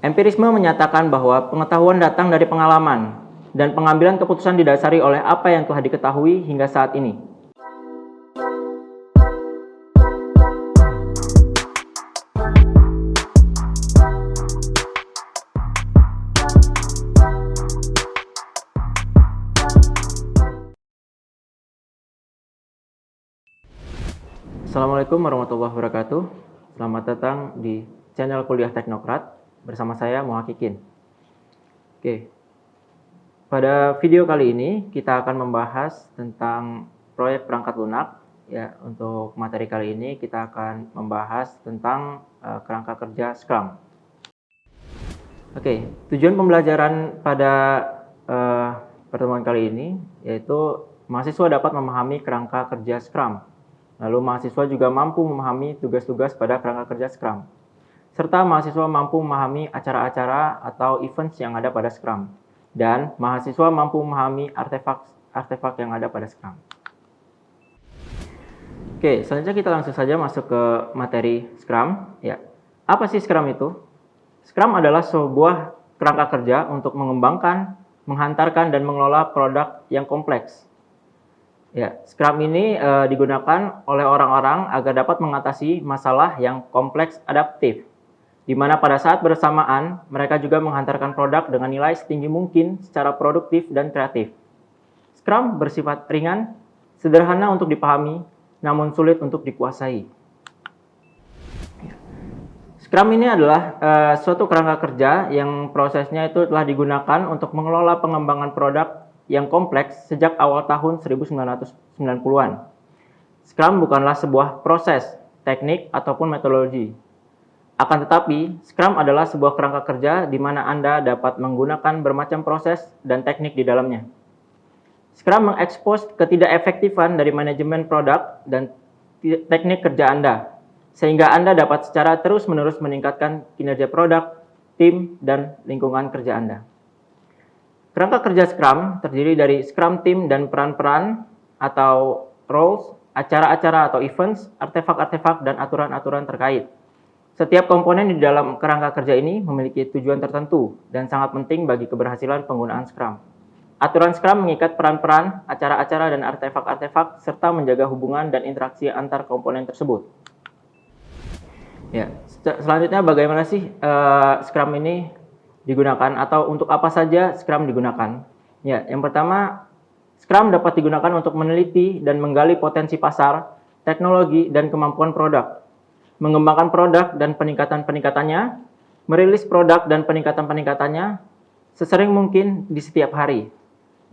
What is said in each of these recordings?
Empirisme menyatakan bahwa pengetahuan datang dari pengalaman, dan pengambilan keputusan didasari oleh apa yang telah diketahui hingga saat ini. Assalamualaikum warahmatullahi wabarakatuh. Selamat datang di channel Kuliah Teknokrat bersama saya Muhakikin. Oke. Pada video kali ini kita akan membahas tentang proyek perangkat lunak. Ya, untuk materi kali ini kita akan membahas tentang kerangka kerja Scrum. Oke, tujuan pembelajaran pada pertemuan kali ini yaitu mahasiswa dapat memahami kerangka kerja Scrum. Lalu mahasiswa juga mampu memahami tugas-tugas pada kerangka kerja Scrum. Serta mahasiswa mampu memahami acara-acara atau events yang ada pada Scrum. Dan mahasiswa mampu memahami artefak yang ada pada Scrum. Oke, selanjutnya kita langsung saja masuk ke materi Scrum. Ya, apa sih Scrum itu? Scrum adalah sebuah kerangka kerja untuk mengembangkan, menghantarkan, dan mengelola produk yang kompleks. Ya, Scrum ini digunakan oleh orang-orang agar dapat mengatasi masalah yang kompleks adaptif, di mana pada saat bersamaan mereka juga menghantarkan produk dengan nilai setinggi mungkin secara produktif dan kreatif. Scrum bersifat ringan, sederhana untuk dipahami, namun sulit untuk dikuasai. Scrum ini adalah suatu kerangka kerja yang prosesnya itu telah digunakan untuk mengelola pengembangan produk yang kompleks sejak awal tahun 1990-an. Scrum bukanlah sebuah proses, teknik, ataupun metodologi. Akan tetapi, Scrum adalah sebuah kerangka kerja di mana Anda dapat menggunakan bermacam proses dan teknik di dalamnya. Scrum mengekspos ketidakefektifan dari manajemen produk dan teknik kerja Anda, sehingga Anda dapat secara terus-menerus meningkatkan kinerja produk, tim, dan lingkungan kerja Anda. Kerangka kerja Scrum terdiri dari Scrum Team dan peran-peran atau roles, acara-acara atau events, artefak-artefak, dan aturan-aturan terkait. Setiap komponen di dalam kerangka kerja ini memiliki tujuan tertentu dan sangat penting bagi keberhasilan penggunaan Scrum. Aturan Scrum mengikat peran-peran, acara-acara, dan artefak-artefak, serta menjaga hubungan dan interaksi antar komponen tersebut. Ya, selanjutnya bagaimana sih Scrum ini digunakan atau untuk apa saja Scrum digunakan? Ya, yang pertama, Scrum dapat digunakan untuk meneliti dan menggali potensi pasar, teknologi, dan kemampuan produk, mengembangkan produk dan peningkatannya, merilis produk dan peningkatannya sesering mungkin di setiap hari,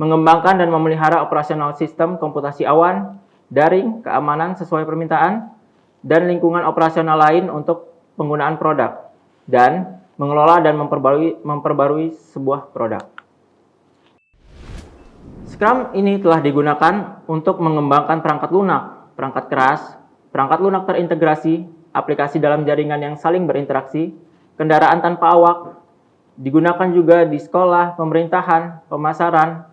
mengembangkan dan memelihara operasional sistem komputasi awan, daring, keamanan sesuai permintaan, dan lingkungan operasional lain untuk penggunaan produk, dan mengelola dan memperbarui sebuah produk. Scrum ini telah digunakan untuk mengembangkan perangkat lunak, perangkat keras, perangkat lunak terintegrasi, aplikasi dalam jaringan yang saling berinteraksi, kendaraan tanpa awak, digunakan juga di sekolah, pemerintahan, pemasaran,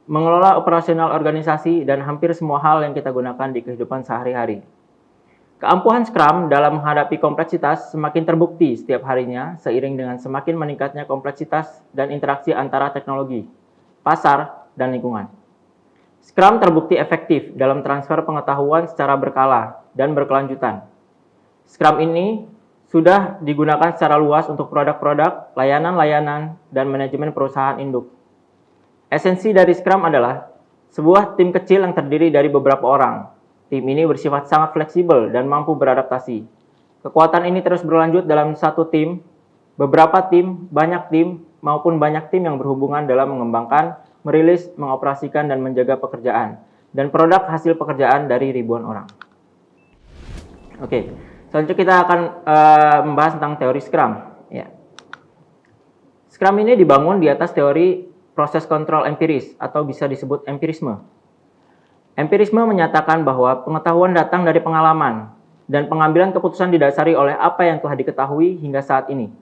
mengelola operasional organisasi, dan hampir semua hal yang kita gunakan di kehidupan sehari-hari. Keampuhan Scrum dalam menghadapi kompleksitas semakin terbukti setiap harinya seiring dengan semakin meningkatnya kompleksitas dan interaksi antara teknologi, pasar, dan lingkungan. Scrum terbukti efektif dalam transfer pengetahuan secara berkala dan berkelanjutan. Scrum ini sudah digunakan secara luas untuk produk-produk, layanan-layanan, dan manajemen perusahaan induk. Esensi dari Scrum adalah sebuah tim kecil yang terdiri dari beberapa orang. Tim ini bersifat sangat fleksibel dan mampu beradaptasi. Kekuatan ini terus berlanjut dalam satu tim, beberapa tim, banyak tim, maupun banyak tim yang berhubungan dalam mengembangkan, merilis, mengoperasikan, dan menjaga pekerjaan, dan produk hasil pekerjaan dari ribuan orang. Oke, selanjutnya kita akan membahas tentang teori Scrum. Ya. Scrum ini dibangun di atas teori proses kontrol empiris atau bisa disebut empirisme. Empirisme menyatakan bahwa pengetahuan datang dari pengalaman dan pengambilan keputusan didasari oleh apa yang telah diketahui hingga saat ini.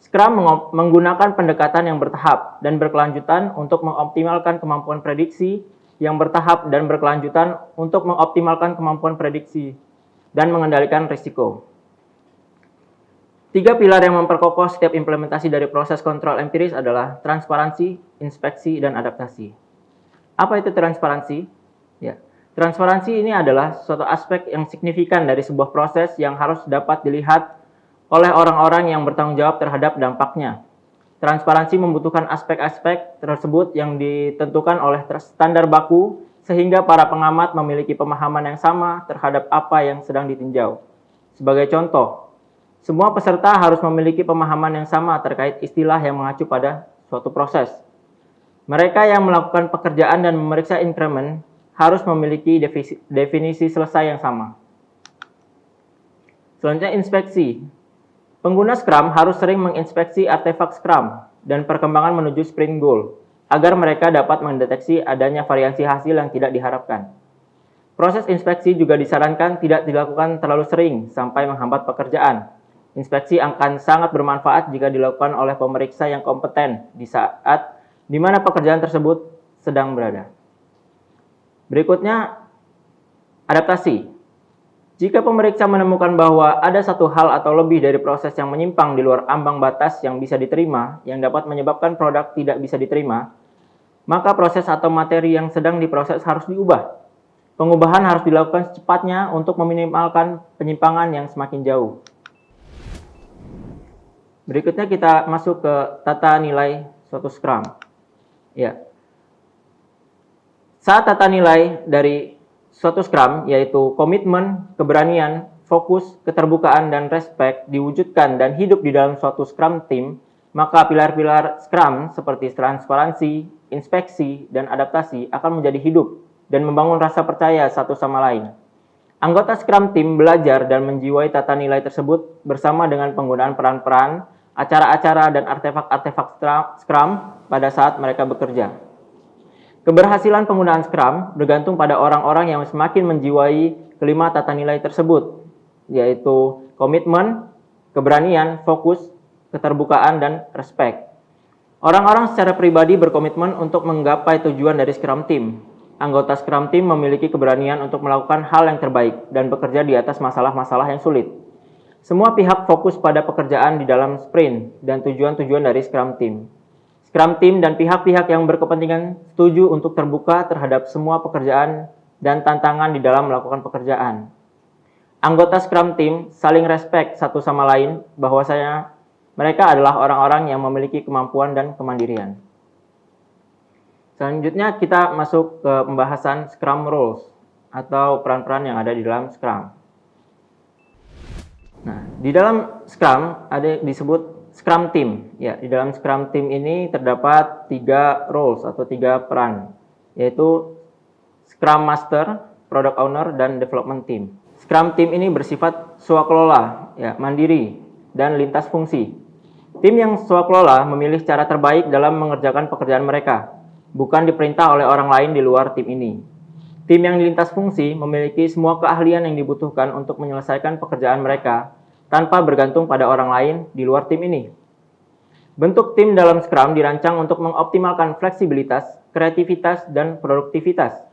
Scrum menggunakan pendekatan yang bertahap dan berkelanjutan untuk mengoptimalkan kemampuan prediksi yang bertahap dan berkelanjutan untuk mengoptimalkan kemampuan prediksi dan mengendalikan risiko. Tiga pilar yang memperkokoh setiap implementasi dari proses kontrol empiris adalah transparansi, inspeksi, dan adaptasi. Apa itu transparansi? Ya, transparansi ini adalah suatu aspek yang signifikan dari sebuah proses yang harus dapat dilihat oleh orang-orang yang bertanggung jawab terhadap dampaknya. Transparansi membutuhkan aspek-aspek tersebut yang ditentukan oleh standar baku sehingga para pengamat memiliki pemahaman yang sama terhadap apa yang sedang ditinjau. Sebagai contoh, semua peserta harus memiliki pemahaman yang sama terkait istilah yang mengacu pada suatu proses. Mereka yang melakukan pekerjaan dan memeriksa increment harus memiliki definisi selesai yang sama. Selanjutnya inspeksi. Pengguna Scrum harus sering menginspeksi artefak Scrum dan perkembangan menuju sprint goal agar mereka dapat mendeteksi adanya variasi hasil yang tidak diharapkan. Proses inspeksi juga disarankan tidak dilakukan terlalu sering sampai menghambat pekerjaan. Inspeksi akan sangat bermanfaat jika dilakukan oleh pemeriksa yang kompeten di saat di mana pekerjaan tersebut sedang berada. Berikutnya, adaptasi. Jika pemeriksa menemukan bahwa ada satu hal atau lebih dari proses yang menyimpang di luar ambang batas yang bisa diterima, yang dapat menyebabkan produk tidak bisa diterima, maka proses atau materi yang sedang diproses harus diubah. Pengubahan harus dilakukan secepatnya untuk meminimalkan penyimpangan yang semakin jauh. Berikutnya kita masuk ke tata nilai suatu Scrum. Ya. Saat tata nilai dari suatu Scrum, yaitu komitmen, keberanian, fokus, keterbukaan, dan respect diwujudkan dan hidup di dalam suatu Scrum team, maka pilar-pilar Scrum seperti transparansi, inspeksi, dan adaptasi akan menjadi hidup dan membangun rasa percaya satu sama lain. Anggota Scrum team belajar dan menjiwai tata nilai tersebut bersama dengan penggunaan peran-peran, acara-acara, dan artefak-artefak Scrum pada saat mereka bekerja. Keberhasilan penggunaan Scrum bergantung pada orang-orang yang semakin menjiwai kelima tata nilai tersebut, yaitu komitmen, keberanian, fokus, keterbukaan, dan respect. Orang-orang secara pribadi berkomitmen untuk menggapai tujuan dari Scrum Team. Anggota Scrum Team memiliki keberanian untuk melakukan hal yang terbaik dan bekerja di atas masalah-masalah yang sulit. Semua pihak fokus pada pekerjaan di dalam sprint dan tujuan-tujuan dari Scrum Team. Scrum Team dan pihak-pihak yang berkepentingan setuju untuk terbuka terhadap semua pekerjaan dan tantangan di dalam melakukan pekerjaan. Anggota Scrum Team saling respect satu sama lain bahwasanya mereka adalah orang-orang yang memiliki kemampuan dan kemandirian. Selanjutnya kita masuk ke pembahasan Scrum Roles atau peran-peran yang ada di dalam Scrum. Nah, di dalam Scrum ada disebut Scrum Team. Ya, di dalam Scrum Team ini terdapat 3 roles atau 3 peran, yaitu Scrum Master, Product Owner, dan Development Team. Scrum Team ini bersifat swakelola, ya, mandiri, dan lintas fungsi. Tim yang swakelola memilih cara terbaik dalam mengerjakan pekerjaan mereka, bukan diperintah oleh orang lain di luar tim ini. Tim yang lintas fungsi memiliki semua keahlian yang dibutuhkan untuk menyelesaikan pekerjaan mereka tanpa bergantung pada orang lain di luar tim ini. Bentuk tim dalam Scrum dirancang untuk mengoptimalkan fleksibilitas, kreativitas, dan produktivitas.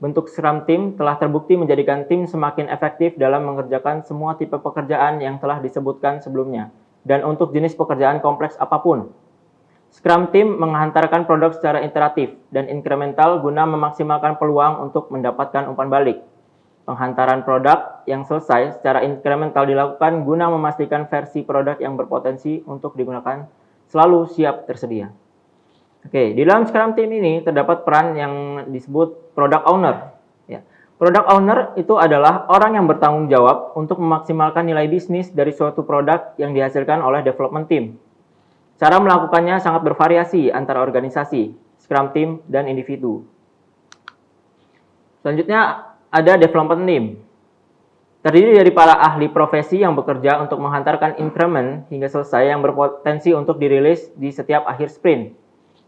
Bentuk Scrum Team telah terbukti menjadikan tim semakin efektif dalam mengerjakan semua tipe pekerjaan yang telah disebutkan sebelumnya, dan untuk jenis pekerjaan kompleks apapun. Scrum Team menghantarkan produk secara iteratif dan inkremental guna memaksimalkan peluang untuk mendapatkan umpan balik. Penghantaran produk yang selesai secara inkremental dilakukan guna memastikan versi produk yang berpotensi untuk digunakan selalu siap tersedia. Oke, di dalam Scrum Team ini terdapat peran yang disebut Product Owner. Ya. Product Owner itu adalah orang yang bertanggung jawab untuk memaksimalkan nilai bisnis dari suatu produk yang dihasilkan oleh Development Team. Cara melakukannya sangat bervariasi antara organisasi, Scrum Team, dan individu. Selanjutnya ada Development Team. Terdiri dari para ahli profesi yang bekerja untuk menghantarkan increment hingga selesai yang berpotensi untuk dirilis di setiap akhir sprint.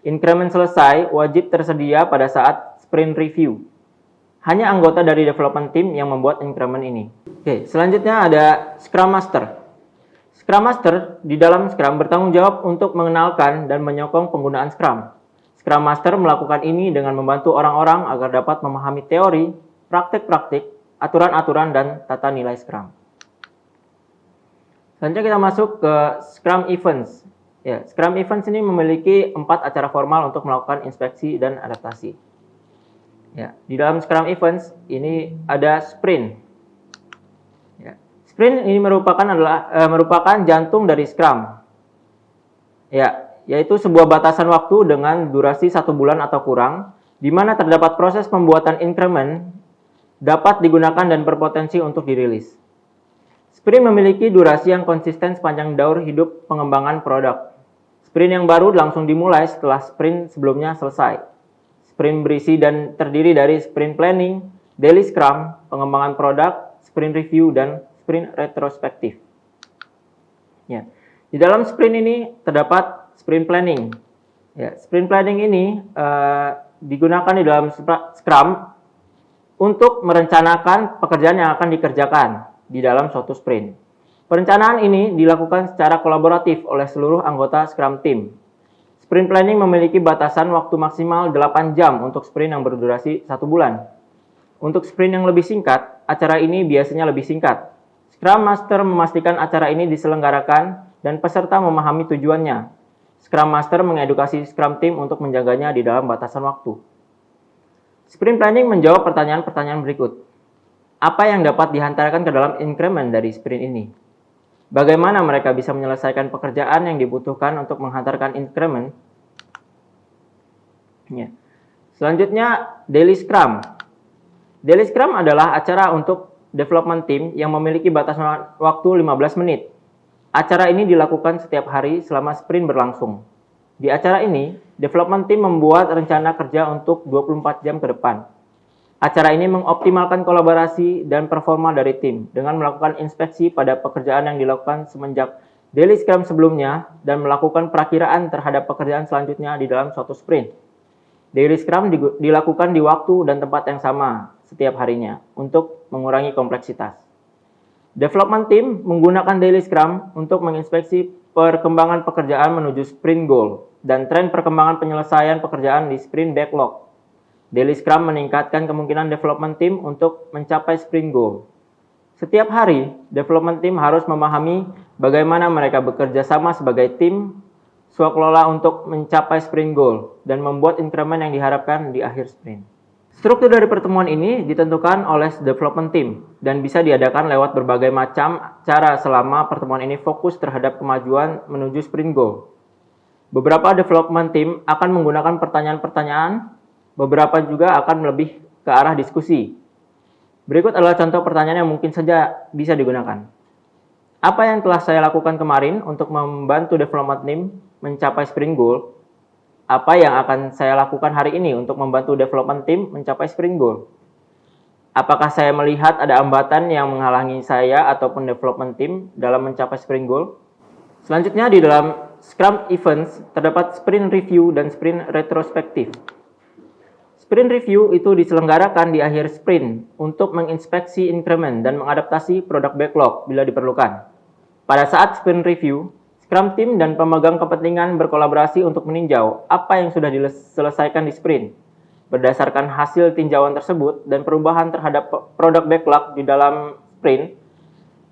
Increment selesai wajib tersedia pada saat sprint review. Hanya anggota dari Development Team yang membuat increment ini. Oke, selanjutnya ada Scrum Master. Scrum Master di dalam Scrum bertanggung jawab untuk mengenalkan dan menyokong penggunaan Scrum. Scrum Master melakukan ini dengan membantu orang-orang agar dapat memahami teori, praktik-praktik, aturan-aturan, dan tata nilai Scrum. Selanjutnya kita masuk ke Scrum Events. Ya, Scrum Events ini memiliki 4 acara formal untuk melakukan inspeksi dan adaptasi. Ya, di dalam Scrum Events ini ada sprint. Ya, sprint ini merupakan jantung dari Scrum. Ya, yaitu sebuah batasan waktu dengan durasi 1 bulan atau kurang, di mana terdapat proses pembuatan increment dapat digunakan dan berpotensi untuk dirilis. Sprint memiliki durasi yang konsisten sepanjang daur hidup pengembangan produk. Sprint yang baru langsung dimulai setelah sprint sebelumnya selesai. Sprint berisi dan terdiri dari sprint planning, daily scrum, pengembangan produk, sprint review, dan sprint retrospektif. Ya. Di dalam sprint ini terdapat sprint planning. Ya, sprint planning ini digunakan di dalam Scrum untuk merencanakan pekerjaan yang akan dikerjakan di dalam suatu sprint. Perencanaan ini dilakukan secara kolaboratif oleh seluruh anggota Scrum Team. Sprint planning memiliki batasan waktu maksimal 8 jam untuk sprint yang berdurasi 1 bulan. Untuk sprint yang lebih singkat, acara ini biasanya lebih singkat. Scrum Master memastikan acara ini diselenggarakan dan peserta memahami tujuannya. Scrum Master mengedukasi Scrum Team untuk menjaganya di dalam batasan waktu. Sprint planning menjawab pertanyaan-pertanyaan berikut. Apa yang dapat dihantarkan ke dalam increment dari sprint ini? Bagaimana mereka bisa menyelesaikan pekerjaan yang dibutuhkan untuk menghantarkan increment? Ya. Selanjutnya, Daily Scrum. Daily Scrum adalah acara untuk development team yang memiliki batasan waktu 15 menit. Acara ini dilakukan setiap hari selama sprint berlangsung. Di acara ini, development team membuat rencana kerja untuk 24 jam ke depan. Acara ini mengoptimalkan kolaborasi dan performa dari tim dengan melakukan inspeksi pada pekerjaan yang dilakukan semenjak daily scrum sebelumnya dan melakukan perakiraan terhadap pekerjaan selanjutnya di dalam suatu sprint. Daily scrum dilakukan di waktu dan tempat yang sama setiap harinya untuk mengurangi kompleksitas. Development team menggunakan daily scrum untuk menginspeksi perkembangan pekerjaan menuju sprint goal dan tren perkembangan penyelesaian pekerjaan di sprint backlog. Daily Scrum meningkatkan kemungkinan development team untuk mencapai sprint goal. Setiap hari, development team harus memahami bagaimana mereka bekerja sama sebagai tim swakelola untuk mencapai sprint goal dan membuat increment yang diharapkan di akhir sprint. Struktur dari pertemuan ini ditentukan oleh development team dan bisa diadakan lewat berbagai macam cara selama pertemuan ini fokus terhadap kemajuan menuju sprint goal. Beberapa development team akan menggunakan pertanyaan-pertanyaan, beberapa juga akan lebih ke arah diskusi. Berikut adalah contoh pertanyaan yang mungkin saja bisa digunakan. Apa yang telah saya lakukan kemarin untuk membantu development team mencapai sprint goal? Apa yang akan saya lakukan hari ini untuk membantu development team mencapai sprint goal? Apakah saya melihat ada hambatan yang menghalangi saya ataupun development team dalam mencapai sprint goal? Selanjutnya di dalam Scrum Events terdapat sprint review dan sprint retrospektif. Sprint review itu diselenggarakan di akhir sprint untuk menginspeksi increment dan mengadaptasi produk backlog bila diperlukan. Pada saat sprint review, Scrum Team dan pemegang kepentingan berkolaborasi untuk meninjau apa yang sudah diselesaikan di sprint. Berdasarkan hasil tinjauan tersebut dan perubahan terhadap produk backlog di dalam sprint,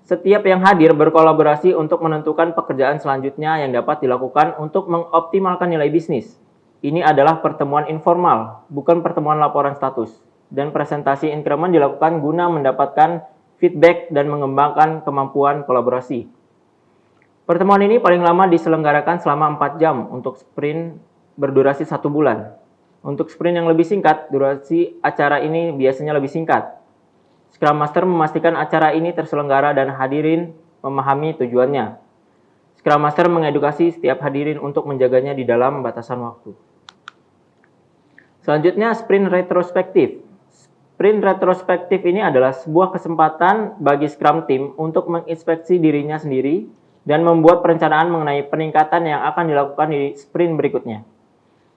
setiap yang hadir berkolaborasi untuk menentukan pekerjaan selanjutnya yang dapat dilakukan untuk mengoptimalkan nilai bisnis. Ini adalah pertemuan informal, bukan pertemuan laporan status. Dan presentasi increment dilakukan guna mendapatkan feedback dan mengembangkan kemampuan kolaborasi. Pertemuan ini paling lama diselenggarakan selama 4 jam untuk sprint berdurasi 1 bulan. Untuk sprint yang lebih singkat, durasi acara ini biasanya lebih singkat. Scrum Master memastikan acara ini terselenggara dan hadirin memahami tujuannya. Scrum Master mengedukasi setiap hadirin untuk menjaganya di dalam batasan waktu. Selanjutnya, sprint retrospektif. Sprint retrospektif ini adalah sebuah kesempatan bagi Scrum Team untuk menginspeksi dirinya sendiri dan membuat perencanaan mengenai peningkatan yang akan dilakukan di sprint berikutnya.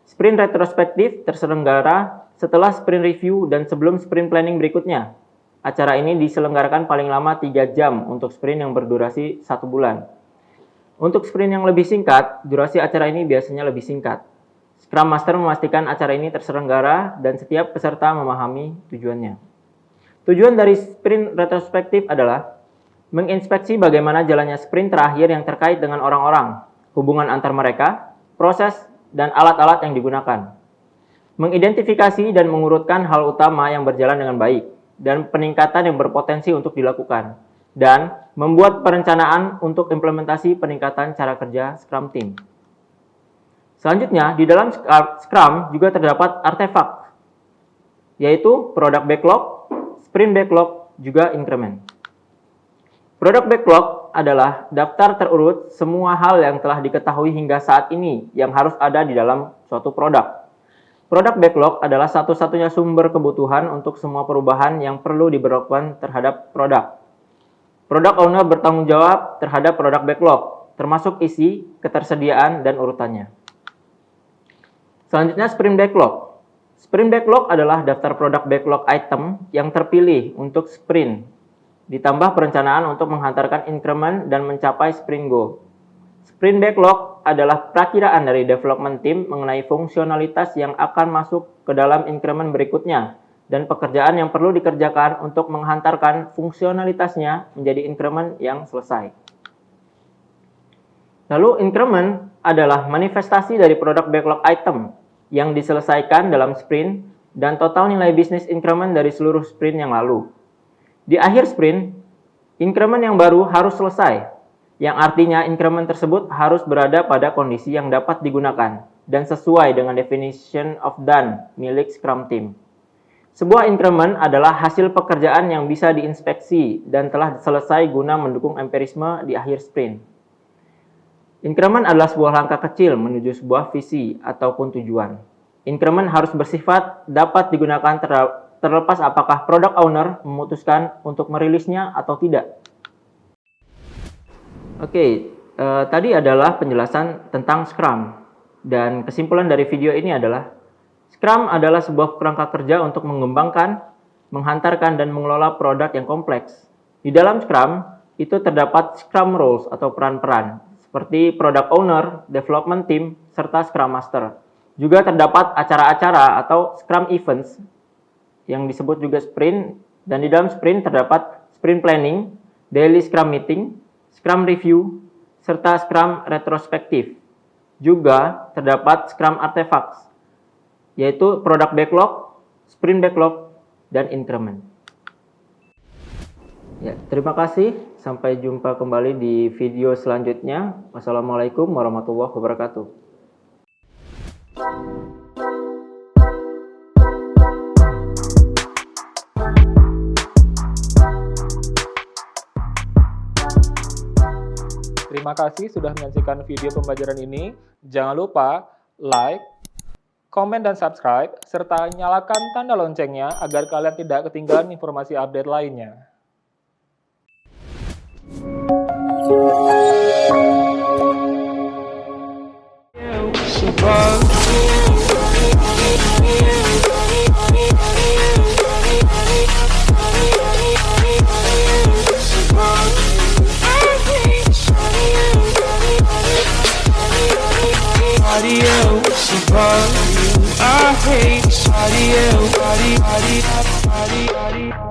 Sprint retrospektif terselenggara setelah sprint review dan sebelum sprint planning berikutnya. Acara ini diselenggarakan paling lama 3 jam untuk sprint yang berdurasi 1 bulan. Untuk sprint yang lebih singkat, durasi acara ini biasanya lebih singkat. Scrum Master memastikan acara ini terselenggara dan setiap peserta memahami tujuannya. Tujuan dari sprint retrospektif adalah menginspeksi bagaimana jalannya sprint terakhir yang terkait dengan orang-orang, hubungan antar mereka, proses, dan alat-alat yang digunakan. Mengidentifikasi dan mengurutkan hal utama yang berjalan dengan baik, dan peningkatan yang berpotensi untuk dilakukan, dan membuat perencanaan untuk implementasi peningkatan cara kerja Scrum Team. Selanjutnya, di dalam Scrum juga terdapat artefak, yaitu Product Backlog, Sprint Backlog, juga Increment. Product Backlog adalah daftar terurut semua hal yang telah diketahui hingga saat ini yang harus ada di dalam suatu produk. Product Backlog adalah satu-satunya sumber kebutuhan untuk semua perubahan yang perlu diberlakukan terhadap produk. Product Owner bertanggung jawab terhadap Product Backlog, termasuk isi, ketersediaan, dan urutannya. Selanjutnya, Sprint Backlog. Sprint Backlog adalah daftar Product Backlog item yang terpilih untuk sprint, ditambah perencanaan untuk menghantarkan increment dan mencapai sprint goal. Sprint Backlog adalah perakiraan dari development team mengenai fungsionalitas yang akan masuk ke dalam increment berikutnya dan pekerjaan yang perlu dikerjakan untuk menghantarkan fungsionalitasnya menjadi increment yang selesai. Lalu increment adalah manifestasi dari product backlog item yang diselesaikan dalam sprint dan total nilai bisnis increment dari seluruh sprint yang lalu. Di akhir sprint, increment yang baru harus selesai, yang artinya increment tersebut harus berada pada kondisi yang dapat digunakan dan sesuai dengan definition of done milik Scrum Team. Sebuah increment adalah hasil pekerjaan yang bisa diinspeksi dan telah selesai guna mendukung empirisme di akhir sprint. Increment adalah sebuah langkah kecil menuju sebuah visi ataupun tujuan. Increment harus bersifat dapat digunakan terlepas apakah product owner memutuskan untuk merilisnya atau tidak. Oke, tadi adalah penjelasan tentang Scrum. Dan kesimpulan dari video ini adalah Scrum adalah sebuah kerangka kerja untuk mengembangkan, menghantarkan, dan mengelola produk yang kompleks. Di dalam Scrum, itu terdapat Scrum Roles atau peran-peran, seperti Product Owner, Development Team, serta Scrum Master. Juga terdapat acara-acara atau Scrum Events, yang disebut juga Sprint, dan di dalam Sprint terdapat Sprint Planning, Daily Scrum Meeting, Scrum Review, serta Scrum Retrospective. Juga terdapat Scrum Artifacts, yaitu Product Backlog, Sprint Backlog, dan Increment. Ya, terima kasih. Sampai jumpa kembali di video selanjutnya. Wassalamualaikum warahmatullahi wabarakatuh. Terima kasih sudah menyaksikan video pembelajaran ini. Jangan lupa like, komen, dan subscribe, serta nyalakan tanda loncengnya agar kalian tidak ketinggalan informasi update lainnya. I hate body.